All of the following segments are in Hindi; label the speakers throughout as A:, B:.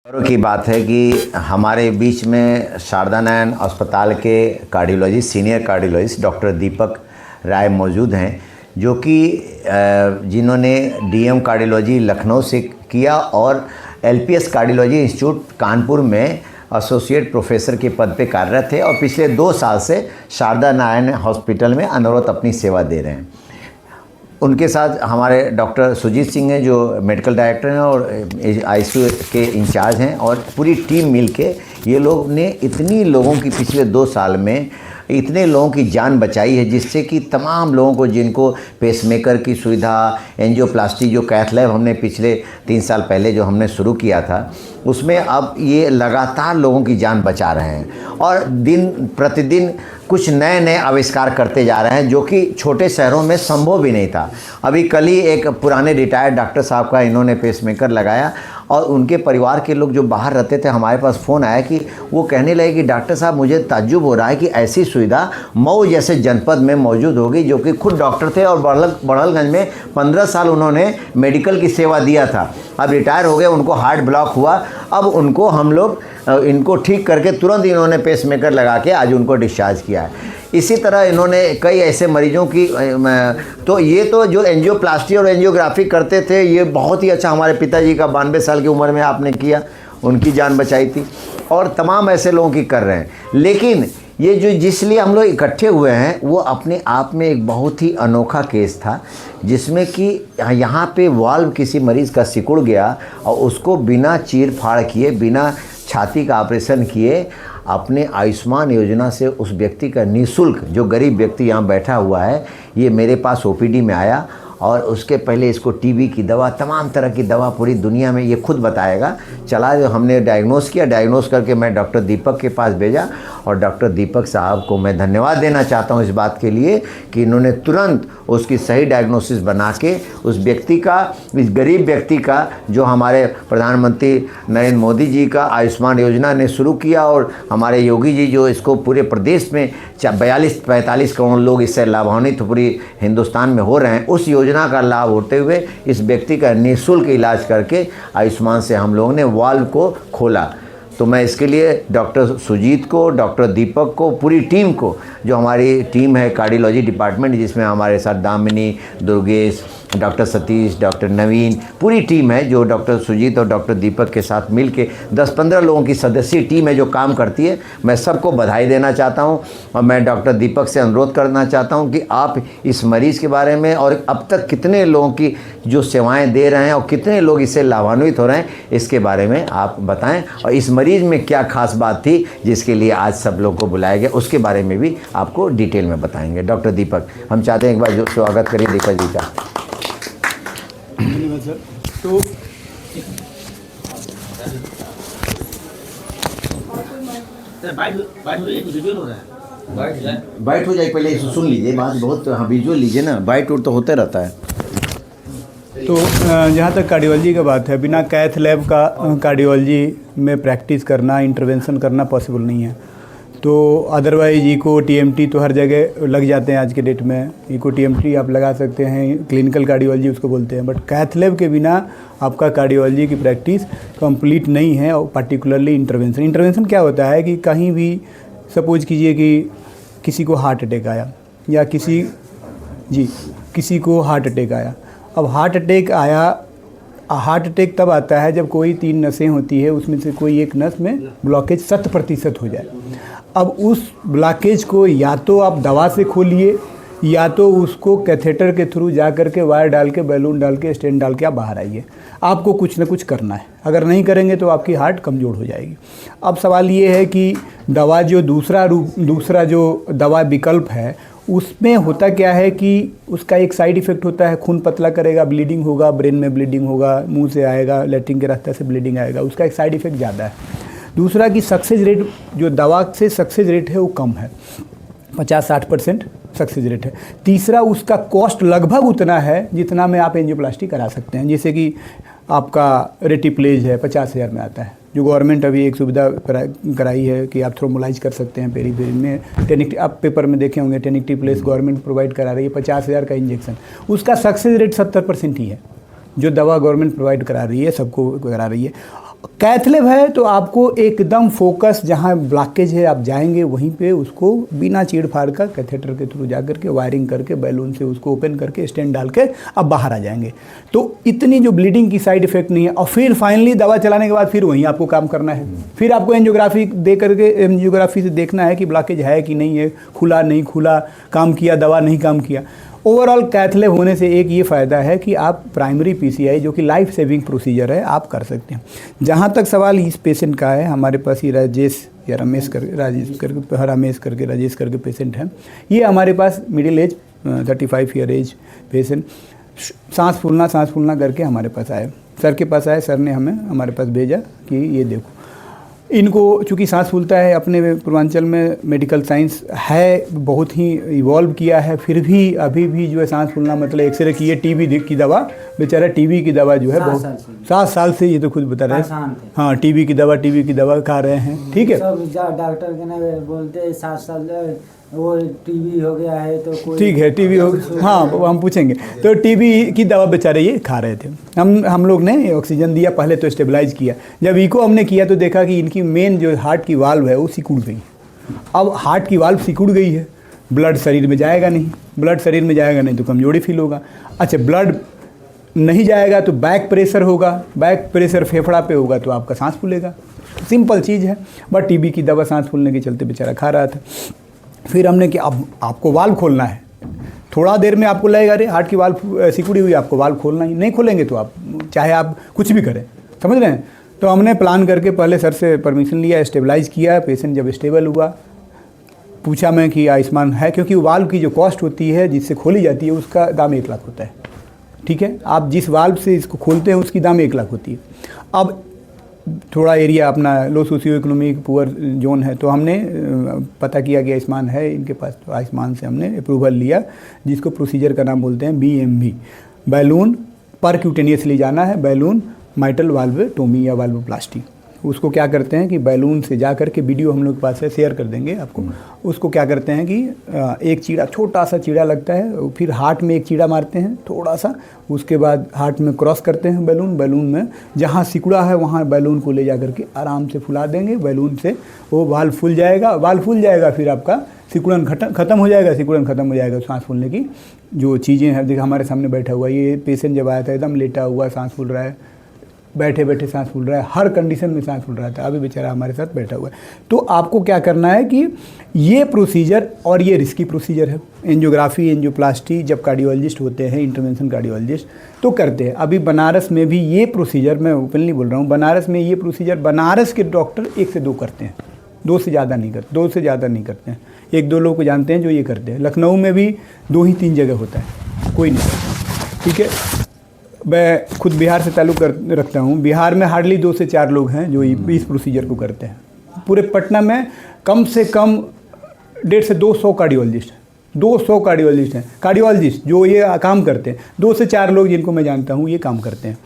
A: गौरव की बात है कि हमारे बीच में शारदा नयन अस्पताल के cardiologist senior cardiologist doctor Deepak Rai मौजूद हैं, जो कि जिन्होंने डीएम कार्डियोलॉजी लखनऊ से किया और एलपीएस कार्डियोलॉजी इंस्टीट्यूट कानपुर में एसोसिएट प्रोफेसर के पद पे कार्यरत थे और पिछले 2 साल से शारदा नयन हॉस्पिटल में अनवरत अपनी सेवा दे रहे हैं। उनके साथ हमारे डॉक्टर सुजीत सिंह हैं, जो मेडिकल डायरेक्टर हैं और आईसीयू के इंचार्ज हैं, और पूरी टीम मिलके ये लोग ने इतनी लोगों की पिछले 2 साल में इतने लोगों की जान बचाई है, जिससे कि तमाम लोगों को जिनको पेसमेकर की सुविधा, एंजियोप्लास्टी, जो कैथ लैब हमने पिछले 3 साल पहले जो हमने शुरू किया था, उसमें अब ये लगातार लोगों की जान बचा रहे हैं और दिन प्रतिदिन कुछ नए नए आविष्कार करते जा रहे हैं, जो कि छोटे शहरों में संभव भी नहीं था। अभी कल ही एक पुराने रिटायर्ड डॉक्टर साहब का इन्होंने पेसमेकर लगाया और उनके परिवार के लोग जो बाहर रहते थे, हमारे पास फ़ोन आया कि वो कहने लगे कि डॉक्टर साहब, मुझे ताज्जुब हो रहा है कि ऐसी सुविधा मऊ जैसे जनपद में मौजूद होगी, जो कि खुद डॉक्टर थे और बड़हलगंज में 15 साल उन्होंने मेडिकल की सेवा दिया था। अब रिटायर हो गए, उनको हार्ट ब्लॉक हुआ, अब उनको हम लोग इनको ठीक करके तुरंत इन्होंने पेसमेकर लगा के आज उनको डिस्चार्ज किया है। इसी तरह इन्होंने कई ऐसे मरीजों की तो ये तो जो एंजियोप्लास्टी और एंजियोग्राफी करते थे, ये बहुत ही अच्छा हमारे पिताजी का 92 साल की उम्र में आपने किया, उनकी जान बचाई थी, और तमाम ऐसे लोगों की कर रहे हैं। लेकिन ये जो जिसलिए हम लोग इकट्ठे हुए हैं, वो अपने आप में एक बहुत ही अनोखा केस था, जिसमें कि यहाँ पे वाल्व किसी मरीज़ का सिकुड़ गया और उसको बिना चीर फाड़ किए, बिना छाती का ऑपरेशन किए, अपने आयुष्मान योजना से उस व्यक्ति का निःशुल्क, जो गरीब व्यक्ति यहाँ बैठा हुआ है, ये मेरे पास ओपीडी में आया और उसके पहले इसको टीबी की दवा, तमाम तरह की दवा पूरी दुनिया में ये खुद बताएगा चला, जो हमने डायग्नोस किया, डायग्नोस करके मैं डॉक्टर दीपक के पास भेजा और डॉक्टर दीपक साहब को मैं धन्यवाद देना चाहता हूँ इस बात के लिए कि इन्होंने तुरंत उसकी सही डायग्नोसिस बना के उस व्यक्ति का, इस गरीब व्यक्ति का, जो हमारे प्रधानमंत्री नरेंद्र मोदी जी का आयुष्मान योजना ने शुरू किया और हमारे योगी जी जो इसको पूरे प्रदेश में 42-45 करोड़ लोग इससे लाभान्वित पूरी हिंदुस्तान में हो रहे हैं, उस योजना का लाभ होते हुए इस व्यक्ति का निःशुल्क इलाज करके आयुष्मान से हम लोगों ने वाल्व को खोला। तो मैं इसके लिए डॉक्टर सुजीत को, डॉक्टर दीपक को, पूरी टीम को, जो हमारी टीम है कार्डियोलॉजी डिपार्टमेंट, जिसमें हमारे साथ दामिनी, दुर्गेश, डॉक्टर सतीश, डॉक्टर नवीन, पूरी टीम है जो डॉक्टर सुजीत और डॉक्टर दीपक के साथ मिल के 10-15 लोगों की सदस्यीय टीम है जो काम करती है। मैं सबको बधाई देना चाहता हूं और मैं डॉक्टर दीपक से अनुरोध करना चाहता हूं कि आप इस मरीज़ के बारे में और अब तक कितने लोगों की जो सेवाएं दे रहे हैं और कितने लोग इससे लाभान्वित हो रहे हैं, इसके बारे में आप बताएं, और इस मरीज़ में क्या खास बात थी जिसके लिए आज सब लोग को बुलाया गया, उसके बारे में भी आपको डिटेल में बताएंगे। डॉक्टर दीपक, हम चाहते हैं एक बार जो स्वागत करिए दीपक जी का।
B: सर, तो
A: बाइट हो जाए, पहले इसे सुन लीजिए बात, बहुत विजुअल लीजिए ना, बाइट उठ तो होते रहता है।
B: तो जहाँ तक कार्डियोलॉजी का बात है, बिना कैथ लैब का कार्डियोलॉजी में प्रैक्टिस करना, इंटरवेंशन करना पॉसिबल नहीं है। तो अदरवाइज इको टीएमटी तो हर जगह लग जाते हैं आज के डेट में। इको टीएमटी आप लगा सकते हैं, क्लिनिकल कार्डियोलॉजी उसको बोलते हैं, बट कैथ लैब के बिना आपका कार्डियोलॉजी की प्रैक्टिस कंप्लीट नहीं है। और पर्टिकुलरली इंटरवेंशन क्या होता है कि कहीं भी सपोज कीजिए कि किसी को हार्ट अटैक आया, या किसी को हार्ट अटैक आया। अब हार्ट अटैक तब आता है जब कोई 3 नसें होती है, उसमें से कोई एक नस में ब्लॉकेज 100% हो जाए। अब उस ब्लॉकेज को या तो आप दवा से खोलिए, या तो उसको कैथेटर के थ्रू जा कर के वायर डाल के, बैलून डाल के, स्टेंट डाल के आप बाहर आइए। आपको कुछ ना कुछ करना है, अगर नहीं करेंगे तो आपकी हार्ट कमज़ोर हो जाएगी। अब सवाल ये है कि दवा जो दूसरा जो दवा विकल्प है, उसमें होता क्या है कि उसका एक साइड इफ़ेक्ट होता है, खून पतला करेगा, ब्लीडिंग होगा, ब्रेन में ब्लीडिंग होगा, मुंह से आएगा, लैट्रिन के रास्ते से ब्लीडिंग आएगा, उसका एक साइड इफ़ेक्ट ज़्यादा है। दूसरा कि सक्सेस रेट, जो दवा से सक्सेस रेट है वो कम है, 50-60% सक्सेस रेट है। तीसरा, उसका कॉस्ट लगभग उतना है जितना में आप एंजियोप्लास्टी करा सकते हैं। जैसे कि आपका रेटिप्लेज है, 50,000 में आता है, जो गवर्नमेंट अभी एक सुविधा कराई है कि आप थ्रोम्बोलाइज कर सकते हैं पेरी में। आप पेपर में देखे होंगे, टेनिक्टिप्लेज गवर्नमेंट प्रोवाइड करा रही है, 50,000 का इंजेक्शन। उसका सक्सेस रेट 70% ही है, जो दवा गवर्नमेंट प्रोवाइड करा रही है, सबको करा रही है। कैथलैब है तो आपको एकदम फोकस, जहाँ ब्लॉकेज है आप जाएंगे वहीं पे उसको बिना चीड़ फाड़ का कैथेटर के थ्रू जा करके वायरिंग करके बैलून से उसको ओपन करके स्टेंट डाल के अब बाहर आ जाएंगे। तो इतनी जो ब्लीडिंग की साइड इफेक्ट नहीं है। और फिर फाइनली दवा चलाने के बाद फिर वहीं आपको काम करना है। फिर आपको एंजियोग्राफी दे करके एंजियोग्राफी से देखना है कि ब्लॉकेज है कि नहीं है, खुला नहीं खुला, काम किया दवा नहीं काम किया। ओवरऑल कैथलैब होने से एक ये फ़ायदा है कि आप प्राइमरी पीसीआई जो कि लाइफ सेविंग प्रोसीजर है आप कर सकते हैं। जहाँ तक सवाल इस पेशेंट का है, हमारे पास ये राजेश या रमेश करके राजेश करके पेशेंट हैं। ये हमारे पास middle age 35 year age patient, सांस फूलना करके हमारे पास आए। सर के पास आए, सर ने हमारे पास भेजा कि ये देखो इनको चूँकि सांस फूलता है, अपने पूर्वांचल में मेडिकल साइंस है बहुत ही इवॉल्व किया है, फिर भी अभी भी जो है सांस फूलना मतलब एक्सरे की है, टीबी की दवा, बेचारा टीबी की दवा जो है बहुत 7 साल से ये तो खुद बता रहे हैं। हाँ, टीबी की दवा खा रहे हैं। ठीक है,
C: डॉक्टर के ना बोलते 7 साल वो टीबी हो गया है तो कोई
B: ठीक है, टीबी हो, हाँ वो हम पूछेंगे। तो टीबी की दवा बेचारे ये खा रहे थे। हम लोग ने ऑक्सीजन दिया, पहले तो स्टेबलाइज किया। जब इको हमने किया तो देखा कि इनकी मेन जो हार्ट की वाल्व है वो सिकुड़ गई। अब हार्ट की वाल्व सिकुड़ गई है, ब्लड शरीर में जाएगा नहीं तो कमजोरी फील होगा। अच्छा, ब्लड नहीं जाएगा तो बैक प्रेशर होगा, बैक प्रेशर फेफड़ा पे होगा तो आपका सांस फूलेगा। सिंपल चीज़ है। बट टीबी की दवा सांस फूलने के चलते बेचारा खा रहा था। फिर हमने कि अब आपको वाल्व खोलना है, थोड़ा देर में आपको लगेगा अरे हार्ट की वाल्व सिकुड़ी हुई, आपको वाल्व खोलना ही नहीं, खोलेंगे तो आप चाहे आप कुछ भी करें, समझ रहे हैं। तो हमने प्लान करके पहले सर से परमिशन लिया, स्टेबलाइज किया। पेशेंट जब स्टेबल हुआ, पूछा मैं कि आयुष्मान है, क्योंकि वाल्व की जो कॉस्ट होती है जिससे खोली जाती है उसका दाम 1 लाख होता है। ठीक है, आप जिस वाल्व से इसको खोलते हैं उसकी दाम 1 लाख होती है। अब थोड़ा एरिया अपना लो सोशियो इकोनॉमिक पुअर जोन है, तो हमने पता किया कि आयुष्मान है इनके पास, तो आयुष्मान से हमने अप्रूवल लिया, जिसको प्रोसीजर का नाम बोलते हैं BMV, बैलून परक्यूटेनियसली जाना है, बैलून माइटल वाल्वोटोमी या वाल्वोप्लास्टी। उसको क्या करते हैं कि बैलून से जा करके, वीडियो हम लोग के पास है, शेयर कर देंगे आपको। उसको क्या करते हैं कि एक चीड़ा, छोटा सा चीड़ा लगता है, फिर हार्ट में एक चीड़ा मारते हैं थोड़ा सा, उसके बाद हार्ट में क्रॉस करते हैं बैलून में जहाँ सिकुड़ा है वहाँ बैलून को ले जा करके आराम से फुला देंगे। बैलून से वो वाल्व फूल जाएगा, फिर आपका सिकुड़न खत्म हो जाएगा। सांस फूलने की जो चीज़ें हैं, देखिए हमारे सामने बैठा हुआ ये पेशेंट जब आया था एकदम लेटा हुआ, सांस फूल रहा है, बैठे सांस फूल रहा है, हर कंडीशन में सांस फूल रहा था। अभी बेचारा हमारे साथ बैठा हुआ है। तो आपको क्या करना है कि ये प्रोसीजर, और ये रिस्की प्रोसीजर है, एंजियोग्राफी एंजियोप्लास्टी जब कार्डियोलॉजिस्ट होते हैं, इंटरवेंशन कार्डियोलॉजिस्ट तो करते हैं। अभी बनारस में भी ये प्रोसीजर, मैं ओपनली बोल रहा हूँ, बनारस में ये प्रोसीजर बनारस के डॉक्टर 1 से 2 करते हैं, 2 से ज़्यादा नहीं करते हैं। 1-2 लोग को जानते हैं जो ये करते हैं। लखनऊ में भी 2 ही 3 जगह होता है, कोई नहीं करता। ठीक है, मैं खुद बिहार से ताल्लुक़ रखता हूँ। बिहार में हार्डली 2 से 4 लोग हैं जो इस प्रोसीजर को करते हैं। पूरे पटना में कम से कम 150 से 200 कार्डियोलॉजिस्ट हैं, 200 कार्डियोलॉजिस्ट हैं, कार्डियोलॉजिस्ट जो ये काम करते हैं। 2 से 4 लोग जिनको मैं जानता हूँ ये काम करते हैं।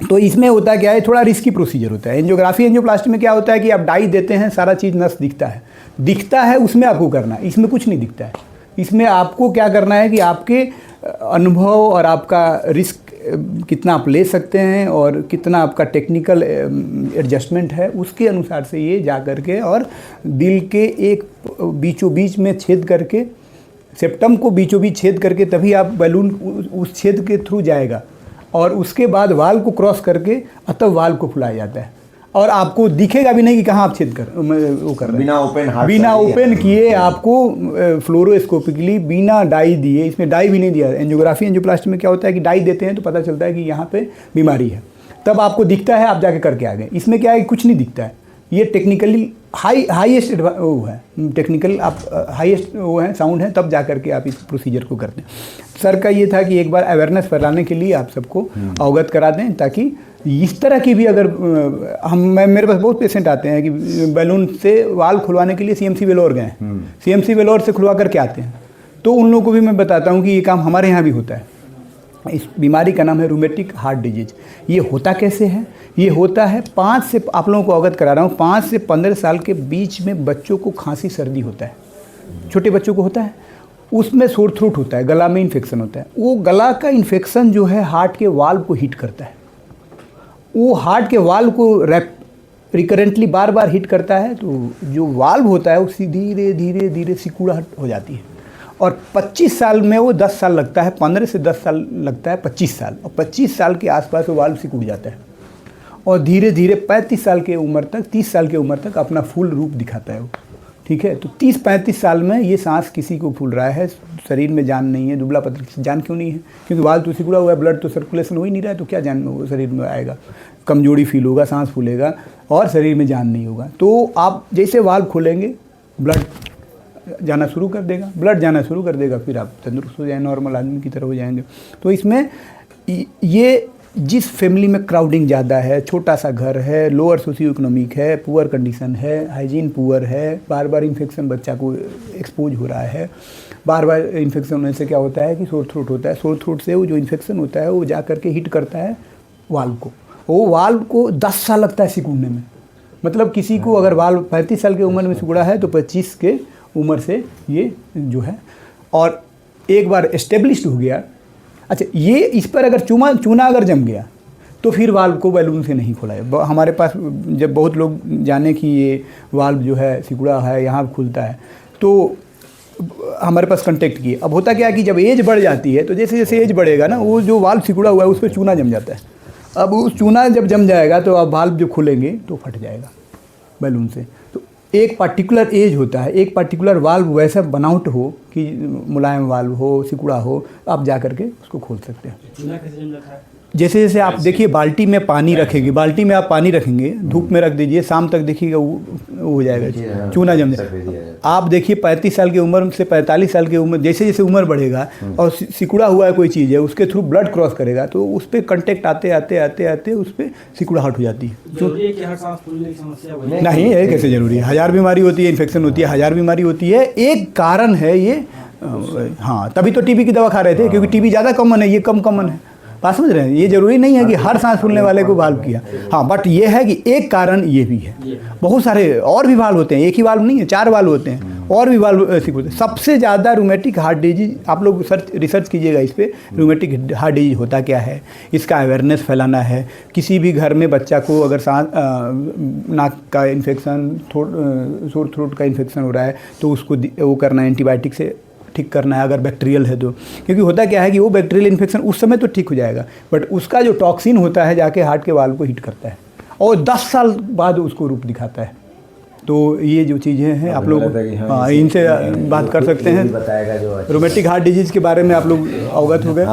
B: तो इसमें होता क्या है, थोड़ा रिस्की प्रोसीजर होता है। एंजियोग्राफी एंजियोप्लास्टी में क्या होता है कि आप डाई देते हैं, सारा चीज़ नस दिखता है उसमें आपको करना है, इसमें कुछ नहीं दिखता है। इसमें आपको क्या करना है कि आपके अनुभव और आपका रिस्क कितना आप ले सकते हैं और कितना आपका टेक्निकल एडजस्टमेंट है, उसके अनुसार से ये जा करके और दिल के एक बीचों बीच में छेद करके, सेप्टम को बीचों बीच छेद करके, तभी आप बैलून उस छेद के थ्रू जाएगा और उसके बाद वाल को क्रॉस करके तब वाल को फुलाया जाता है। और आपको दिखेगा भी नहीं कि कहाँ आप छेद कर वो कर रहे हैं। बिना ओपन किए आपको फ्लोरोस्कोपिकली, बिना डाई दिए, इसमें डाई भी नहीं दिया। एंजियोग्राफी एंजियोप्लास्टी में क्या होता है कि डाई देते हैं तो पता चलता है कि यहाँ पे बीमारी है, तब आपको दिखता है, आप जाके करके आ गए। इसमें क्या है, कुछ नहीं दिखता है। ये टेक्निकली हाईएस्ट वो है, टेक्निकल आप हाईएस्ट वो है साउंड है, तब जा करके आप इस प्रोसीजर को करते हैं। सर का ये था कि एक बार अवेयरनेस फैलाने के लिए आप सबको अवगत करा दें, ताकि इस तरह की भी अगर मेरे पास बहुत पेशेंट आते हैं कि बैलून से वाल खुलवाने के लिए CMC वेलोर गए, CMC वेलोर से खुलवा करके आते हैं। तो उन लोगों को भी मैं बताता हूँ कि ये काम हमारे यहाँ भी होता है। इस बीमारी का नाम है रूमेटिक हार्ट डिजीज। ये होता कैसे है, ये होता है 5 से, आप लोगों को अवगत करा रहा हूँ, 5 से 15 साल के बीच में बच्चों को खांसी सर्दी होता है, छोटे बच्चों को होता है। उसमें सोर थ्रोट होता है, गला में इन्फेक्शन होता है। वो गला का इन्फेक्शन जो है हार्ट के वाल्व को हीट करता है वो हार्ट के वाल्व को रिकरेंटली बार बार हिट करता है, तो जो वाल्व होता है उसकी धीरे धीरे धीरे सिकुड़ाहट हो जाती है। और 25 साल में वो 10 साल लगता है, 15 से 10 साल लगता है 25 साल, और 25 साल के आसपास वो वाल्व सिकुड़ जाता है और धीरे धीरे 35 साल की उम्र तक, 30 साल की उम्र तक अपना फुल रूप दिखाता है वो। ठीक है, तो 30-35 साल में ये सांस किसी को फूल रहा है, शरीर में जान नहीं है, दुबला पतला, जान क्यों नहीं है? क्योंकि वाल्व तो सिकुड़ा हुआ है, ब्लड तो सर्कुलेशन हो ही नहीं रहा है, तो क्या जान में वो शरीर में आएगा? कमजोरी फील होगा, सांस फूलेगा और शरीर में जान नहीं होगा। तो आप जैसे वाल्व खोलेंगे, ब्लड जाना शुरू कर देगा, ब्लड जाना शुरू कर देगा, फिर आप तंदुरुस्त हो जाएंगे, नॉर्मल आदमी की तरह हो जाएंगे। तो इसमें ये जिस फैमिली में क्राउडिंग ज़्यादा है, छोटा सा घर है, लोअर सोशियो इकोनॉमिक है, पुअर कंडीशन है, हाइजीन पुअर है, बार बार इन्फेक्शन बच्चा को एक्सपोज हो रहा है, बार बार इन्फेक्शन होने से क्या होता है कि सोर थ्रोट होता है, सोर थ्रोट से वो जो इन्फेक्शन होता है वो जा करके हिट करता है वाल्व को, वो वाल्व को 10 साल लगता है सिकुड़ने में। मतलब किसी को अगर वाल्व 35 साल की उम्र में सिकुड़ा है तो 25 के उम्र से ये जो है, और एक बार एस्टेब्लिश्ड हो गया, अच्छा ये इस पर अगर चूना अगर जम गया तो फिर वाल्व को बैलून से नहीं खोला है। हमारे पास जब बहुत लोग जाने कि ये वाल्व जो है सिकुड़ा है, यहाँ खुलता है, तो हमारे पास कांटेक्ट किए। अब होता क्या है कि जब एज बढ़ जाती है तो जैसे जैसे एज बढ़ेगा ना, वो जो वाल्व सिकुड़ा हुआ है उस पर चूना जम जाता है। अब उस चूना जब जम जाएगा तो अब वाल्व जो खोलेंगे तो फट जाएगा बैलून से। तो एक पार्टिकुलर एज होता है, एक पार्टिकुलर वाल्व वैसा बनावट हो कि मुलायम वाल्व हो, सिकुड़ा हो, आप जा करके उसको खोल सकते हैं। जैसे जैसे आप देखिए बाल्टी में पानी रखेंगे, बाल्टी में आप पानी रखेंगे, धूप में रख दीजिए, शाम तक देखिएगा वो हो जाएगा, चूना जम जाएगा। आप देखिए 35 साल की उम्र से 45 साल की उम्र, जैसे जैसे उम्र बढ़ेगा और सिकुड़ा हुआ है कोई चीज़ है, उसके थ्रू ब्लड क्रॉस करेगा तो उस पर कंटेक्ट आते आते आते आते उस पर सिकुड़ाहट हो जाती है। नहीं, ये कैसे जरूरी है? 1000 बीमारी होती है, इन्फेक्शन होती है, 1000 बीमारी होती है। एक कारण है ये, हाँ, तभी तो टीबी की दवा खा रहे थे, क्योंकि टीबी ज़्यादा कॉमन है, ये कम कॉमन है। बात समझ रहे हैं? ये जरूरी नहीं है कि हर सांस फूलने वाले को वाल्व किया, हाँ, बट ये है कि एक कारण ये भी है। बहुत सारे और भी वाल्व होते हैं, एक ही वाल्व नहीं है, 4 वाल्व होते हैं, और भी वाल्व सिकुड़ते हैं। सबसे ज़्यादा रूमेटिक हार्ट डिजीज, आप लोग रिसर्च कीजिएगा इस पर, रूमेटिक हार्ट डिजीज होता क्या है, इसका अवेयरनेस फैलाना है। किसी भी घर में बच्चा को अगर सांस नाक का इन्फेक्शन, सोर थ्रोट का इन्फेक्शन हो रहा है तो उसको वो करना है, एंटीबायोटिक से ठीक करना है अगर बैक्टीरियल है तो। क्योंकि होता क्या है कि वो बैक्टीरियल इन्फेक्शन उस समय तो ठीक हो जाएगा, बट उसका जो टॉक्सिन होता है जाके हार्ट के वाल्व को हिट करता है और 10 साल बाद उसको रूप दिखाता है। तो ये जो चीज़ें हैं आप लोग इनसे बात कर सकते हैं। रूमेटिक हार्ट डिजीज़ के बारे में आप लोग अवगत हो गए।